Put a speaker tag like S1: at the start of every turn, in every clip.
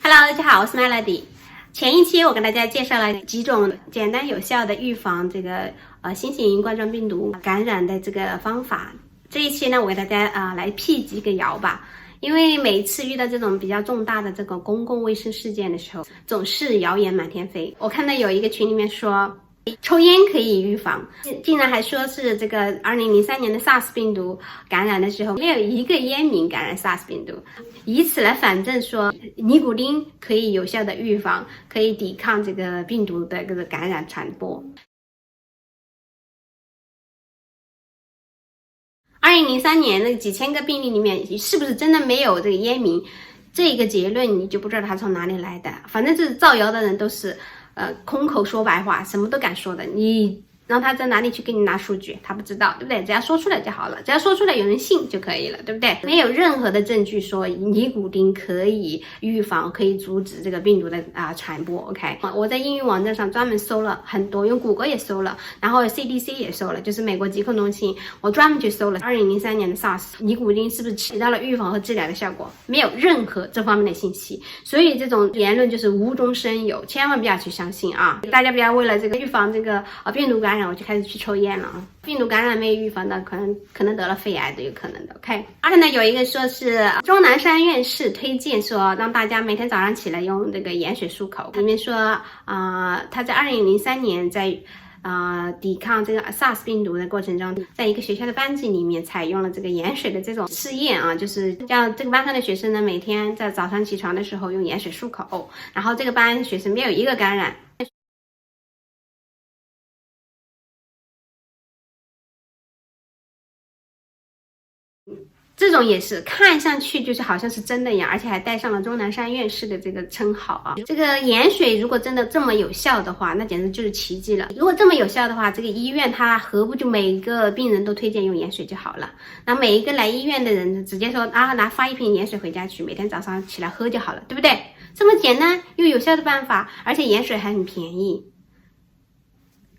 S1: Hello， 大家好，我是 Melody。前一期我跟大家介绍了几种简单有效的预防这个新型冠状病毒感染的这个方法。这一期呢，我给大家来辟几个谣吧。因为每次遇到这种比较重大的这个公共卫生事件的时候，总是谣言满天飞。我看到有一个群里面说，抽烟可以预防，竟然还说是这个2003年的 SARS 病毒感染的时候，没有一个烟民感染 SARS 病毒，以此来反证说尼古丁可以有效的预防，可以抵抗这个病毒的这个感染传播。2003年那几千个病例里面，是不是真的没有这个烟民？这个结论你就不知道他从哪里来的。反正这造谣的人都是空口说白话，什么都敢说的。你让他在哪里去给你拿数据，他不知道，对不对？只要说出来就好了，只要说出来有人信就可以了，对不对？没有任何的证据说尼古丁可以预防，可以阻止这个病毒的传播。OK， 我在英语网站上专门搜了很多，用谷歌也搜了，然后 CDC 也搜了，就是美国疾控中心，我专门去搜了2003年的 SARS， 尼古丁是不是起到了预防和治疗的效果？没有任何这方面的信息，所以这种言论就是无中生有，千万不要去相信啊！大家不要为了这个预防这个病毒感染，我就开始去抽烟了啊！病毒感染没有预防的，可能得了肺癌都有可能的。OK， 而且呢，有一个说是钟南山院士推荐说，让大家每天早上起来用这个盐水漱口。里面说他在2003年在抵抗这个 SARS 病毒的过程中，在一个学校的班级里面采用了这个盐水的这种试验啊，就是让这个班上的学生呢每天在早上起床的时候用盐水漱口，然后这个班学生没有一个感染。这种也是看上去就是好像是真的一样，而且还带上了钟南山院士的这个称号啊。这个盐水如果真的这么有效的话，那简直就是奇迹了。如果这么有效的话，这个医院它何不就每个病人都推荐用盐水就好了？那每一个来医院的人直接说发一瓶盐水回家去，每天早上起来喝就好了，对不对？这么简单又有效的办法，而且盐水还很便宜，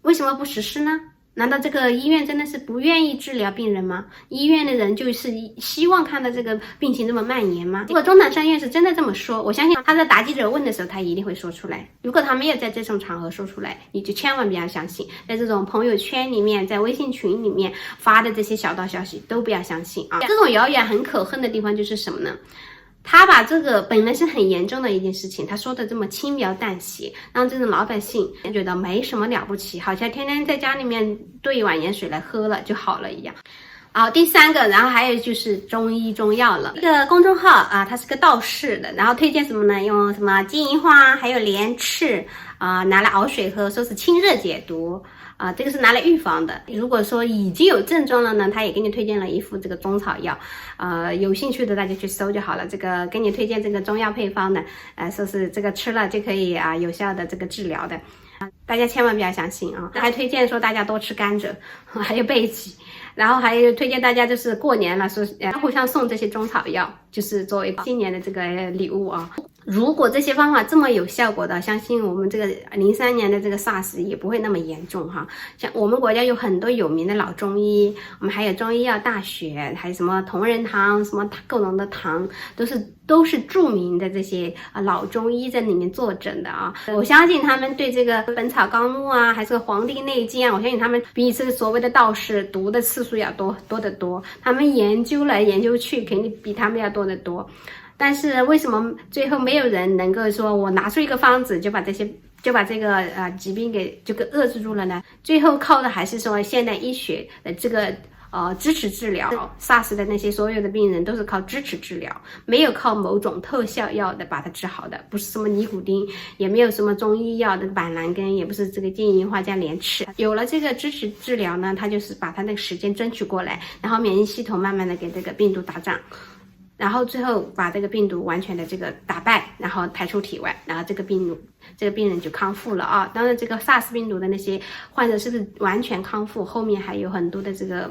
S1: 为什么不实施呢？难道这个医院真的是不愿意治疗病人吗？医院的人就是希望看到这个病情这么蔓延吗？如果钟南山院士真的这么说，我相信他在答记者问的时候，他一定会说出来。如果他没有在这种场合说出来，你就千万不要相信。在这种朋友圈里面，在微信群里面发的这些小道消息都不要相信啊！这种谣言很可恨的地方就是什么呢？他把这个本来是很严重的一件事情，他说的这么轻描淡写，让这种老百姓觉得没什么了不起，好像天天在家里面兑一碗盐水来喝了就好了一样。第三个，然后还有就是中医中药了。这个公众号它是个道士的，然后推荐什么呢？用什么金银花还有莲翅拿来熬水喝，说是清热解毒。这个是拿来预防的。如果说已经有症状了呢，他也给你推荐了一副这个中草药，有兴趣的大家去搜就好了。这个给你推荐这个中药配方的，说是这个吃了就可以有效的这个治疗的，大家千万不要相信啊！还推荐说大家多吃甘蔗，还有贝吉，然后还有推荐大家就是过年了，说互相送这些中草药，就是作为新年的这个礼物啊。如果这些方法这么有效果的，相信我们这个03年的这个 SARS 也不会那么严重哈。像我们国家有很多有名的老中医，我们还有中医药大学，还有什么同仁堂，什么各种的堂，都是著名的这些老中医在里面坐诊的啊。我相信他们对这个《本草纲目》还是《黄帝内经》我相信他们比这个所谓的道士读的次数要多得多，他们研究来研究去，肯定比他们要多得多。但是为什么最后没有人能够说我拿出一个方子就把这个疾病给遏制住了呢？最后靠的还是说现代医学的这个支持治疗。SARS 的那些所有的病人都是靠支持治疗，没有靠某种特效药的把它治好的，不是什么尼古丁，也没有什么中医药的板蓝根，也不是这个金银花加莲翅。有了这个支持治疗呢，它就是把它那个时间争取过来，然后免疫系统慢慢的给这个病毒打仗。然后最后把这个病毒完全的这个打败，然后排出体外，然后这个病人就康复了啊。当然这个 SARS 病毒的那些患者是不是完全康复，后面还有很多的这个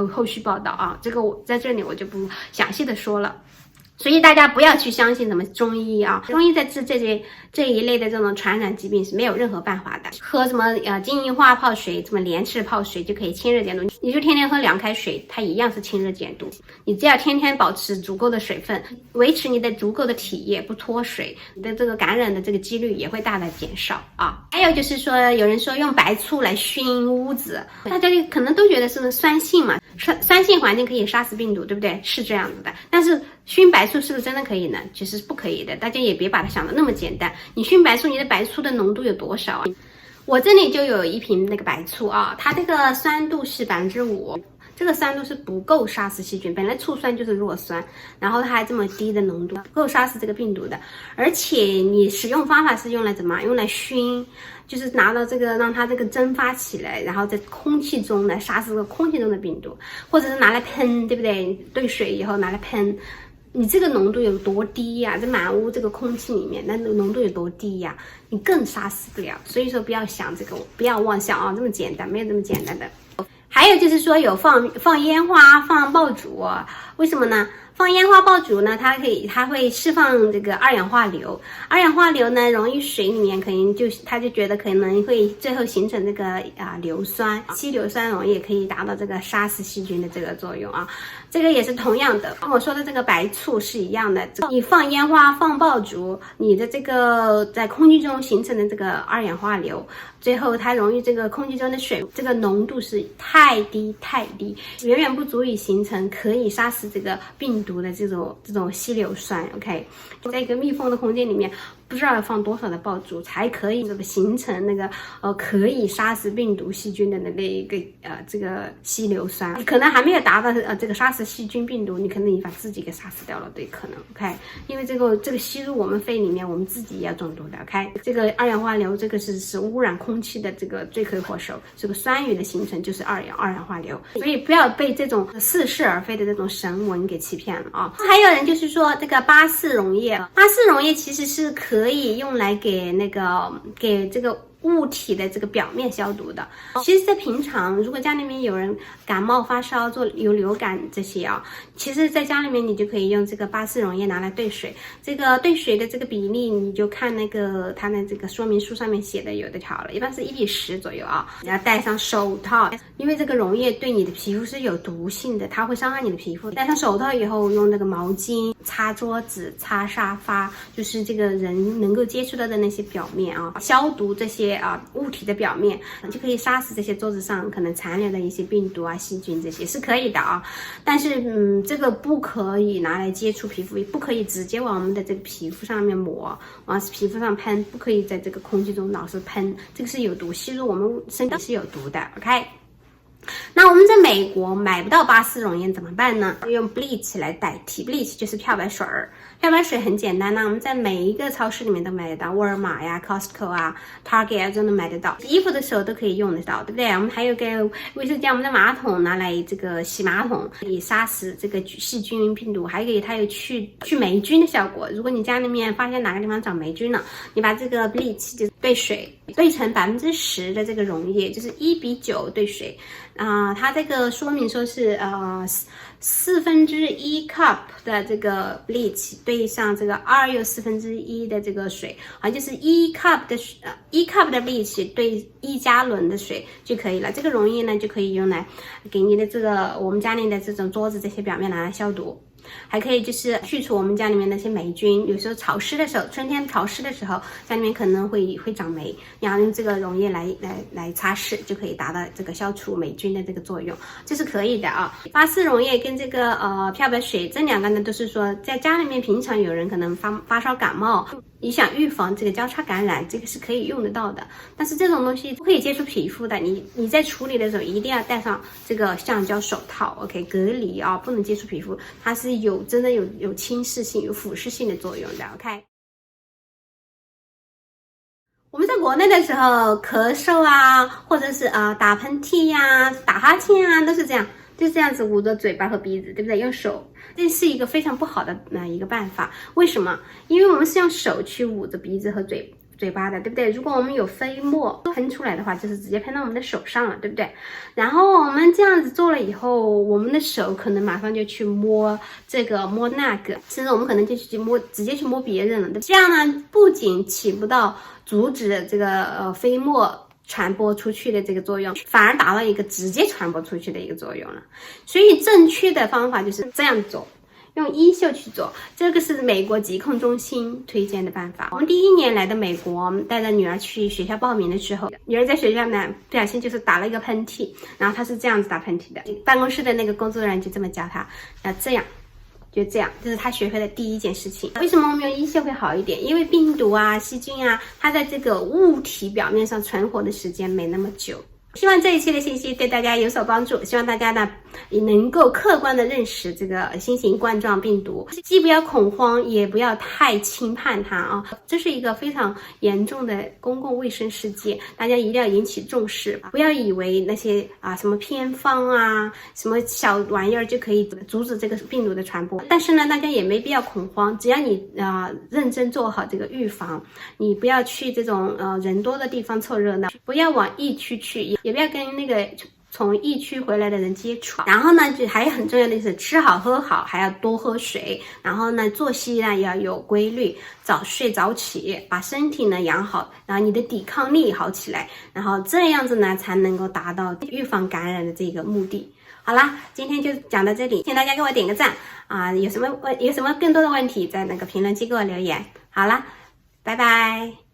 S1: 后续报道啊，这个我在这里我就不详细的说了。所以大家不要去相信什么中医啊，中医在治这一类的这种传染疾病是没有任何办法的。喝什么金银花泡水，什么莲池泡水就可以清热解毒，你就天天喝凉开水，它一样是清热解毒。你只要天天保持足够的水分，维持你的足够的体液，不脱水，你的这个感染的这个几率也会大大减少啊。还有就是说，有人说用白醋来熏屋子，大家可能都觉得是酸性嘛，酸性环境可以杀死病毒，对不对？是这样子的，但是熏白醋是不是真的可以呢？其实是不可以的，大家也别把它想的那么简单。你熏白醋，你的白醋的浓度有多少啊？我这里就有一瓶那个白醋啊，它这个酸度是5%，这个酸度是不够杀死细菌。本来醋酸就是弱酸，然后它还这么低的浓度，不够杀死这个病毒的。而且你使用方法是用来怎么？用来熏，就是拿到这个让它这个蒸发起来，然后在空气中来杀死这个空气中的病毒，或者是拿来喷，对不对？兑水以后拿来喷。你这个浓度有多低呀？在满屋这个空气里面，那浓度有多低呀？你更杀死不了。所以说不要想这个，不要妄想啊，这么简单，没有这么简单的。还有就是说有放烟花、放爆竹，为什么呢？放烟花爆竹呢，它会释放这个二氧化硫，二氧化硫呢溶于水里面，它就觉得可能会最后形成这个硫酸，稀硫酸溶液可以达到这个杀死细菌的这个作用啊。这个也是同样的，跟我说的这个白醋是一样的。你放烟花、放爆竹，你的这个在空气中形成的这个二氧化硫，最后它溶于这个空气中的水，这个浓度是太低，远远不足以形成可以杀死这个病毒的这种稀硫酸。OK， 在一个密封的空间里面，不知道要放多少的爆竹才可以这个形成那个可以杀死病毒细菌的那一个这个稀硫酸，可能还没有达到这个杀死细菌病毒，你可能你把自己给杀死掉了，对，可能 OK， 因为这个吸入我们肺里面，我们自己也要中毒的 OK。这个二氧化硫这个是污染空气的这个罪魁祸首，这个酸雨的形成就是二氧化硫，所以不要被这种似是而非的这种神文给欺骗了啊。还有人就是说这个巴氏溶液，巴氏溶液其实是可以用来给这个物体的这个表面消毒的。其实在平常如果家里面有人感冒发烧有流感这些啊，其实在家里面你就可以用这个巴氏溶液拿来兑水，这个兑水的这个比例你就看那个它的这个说明书上面写的有的条了，一般是1:10左右啊。你要戴上手套，因为这个溶液对你的皮肤是有毒性的，它会伤害你的皮肤。戴上手套以后，用那个毛巾擦桌子、擦沙发，就是这个人能够接触到的那些表面啊，消毒这些物体的表面，就可以杀死这些桌子上可能残留的一些病毒啊、细菌，这些是可以的啊。但是这个不可以拿来接触皮肤，不可以直接往我们的这个皮肤上面抹，往皮肤上喷，不可以在这个空气中老是喷，这个是有毒，吸入我们身体是有毒的 OK。那我们在美国买不到巴氏溶液怎么办呢？用 bleach 来代替， bleach 就是漂白水儿。漂白水很简单呢，我们在每一个超市里面都买得到，沃尔玛呀、Costco 啊、Target 啊都能买得到。衣服的时候都可以用得到，对不对？我们还有个卫生间，我们的马桶拿来这个洗马桶，可以杀死这个细菌病毒，还可以它有去霉菌的效果。如果你家里面发现哪个地方长霉菌了，你把这个 bleach 就兑水，兑成10%的这个溶液，就是1:9兑水。它这个说明说是1/4 cup 的这个 bleach 兑上这个2又1/4的这个水，就是1 cup 的 bleach 兑1加仑的水就可以了。这个溶液呢就可以用来给你的这个我们家里的这种桌子这些表面拿来消毒。还可以就是去除我们家里面那些霉菌，有时候潮湿的时候，春天潮湿的时候，家里面可能会长霉，然后用这个溶液来擦拭，就可以达到这个消除霉菌的这个作用，这是可以的啊。巴氏溶液跟这个漂白水这两个呢，都是说在家里面平常有人可能发烧感冒，你想预防这个交叉感染，这个是可以用得到的。但是这种东西不可以接触皮肤的，你在处理的时候一定要戴上这个橡胶手套 ，OK， 隔离啊，不能接触皮肤，它是真的有侵蚀性、有腐蚀性的作用的 ，OK。我们在国内的时候咳嗽啊，或者是打喷嚏呀、打哈欠啊，都是这样。就这样子捂着嘴巴和鼻子，对不对？用手，这是一个非常不好的一个办法。为什么？因为我们是用手去捂着鼻子和嘴巴的，对不对？如果我们有飞沫喷出来的话，就是直接喷到我们的手上了，对不对？然后我们这样子做了以后，我们的手可能马上就去摸这个摸那个，甚至我们可能就去摸，直接去摸别人了。这样呢，不仅起不到阻止这个飞沫传播出去的这个作用，反而达到一个直接传播出去的一个作用了。所以正确的方法就是这样做。用衣袖去做，这个是美国疾控中心推荐的办法。我们第1年来的美国，我们带着女儿去学校报名的时候，女儿在学校呢不小心就是打了一个喷嚏，然后她是这样子打喷嚏的，办公室的那个工作人员就这么教她，要这样。就这样，这是她学会的第一件事情。为什么我们用衣袖会好一点？因为病毒啊、细菌啊，它在这个物体表面上存活的时间没那么久。希望这一期的信息对大家有所帮助，希望大家呢也能够客观的认识这个新型冠状病毒，既不要恐慌，也不要太轻判它啊。这是一个非常严重的公共卫生事件，大家一定要引起重视，不要以为那些什么偏方啊、什么小玩意儿就可以阻止这个病毒的传播。但是呢，大家也没必要恐慌，只要你认真做好这个预防，你不要去这种人多的地方凑热闹，不要往疫区去。也不要跟那个从疫区回来的人接触，然后呢，就还有很重要的是吃好喝好，还要多喝水，然后呢，作息呢也要有规律，早睡早起，把身体呢养好，然后你的抵抗力好起来，然后这样子呢才能够达到预防感染的这个目的。好啦，今天就讲到这里，请大家给我点个赞啊！有什么更多的问题，在那个评论区给我留言。好啦，拜拜。